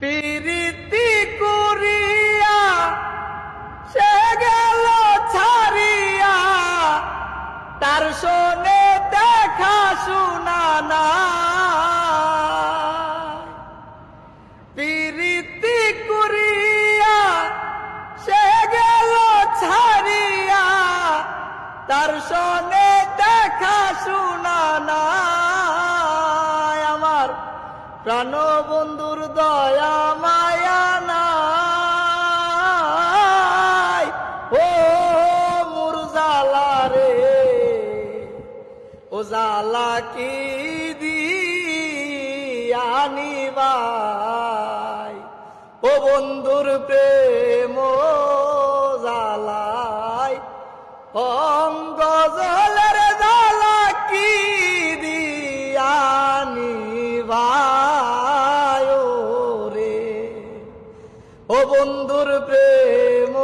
প্রীতি করিয়া সে গেল ছাড়িয়া, তার শোনে দেখা শোনা না। প্রীতি করিয়া সে গেল ছাড়িয়া, তার শোনে দেখা শোনা না। আমার প্রাণ বন্ধুর দয়া মায়া নাই, ও মোর জালা রে, ও জালা কি দিয়ানি ভাই, ও বন্ধুর প্রেম জালাই অঙ্গ জলের জালা কি দিয়ানি ভাই রে, ও বন্ধুর প্রেম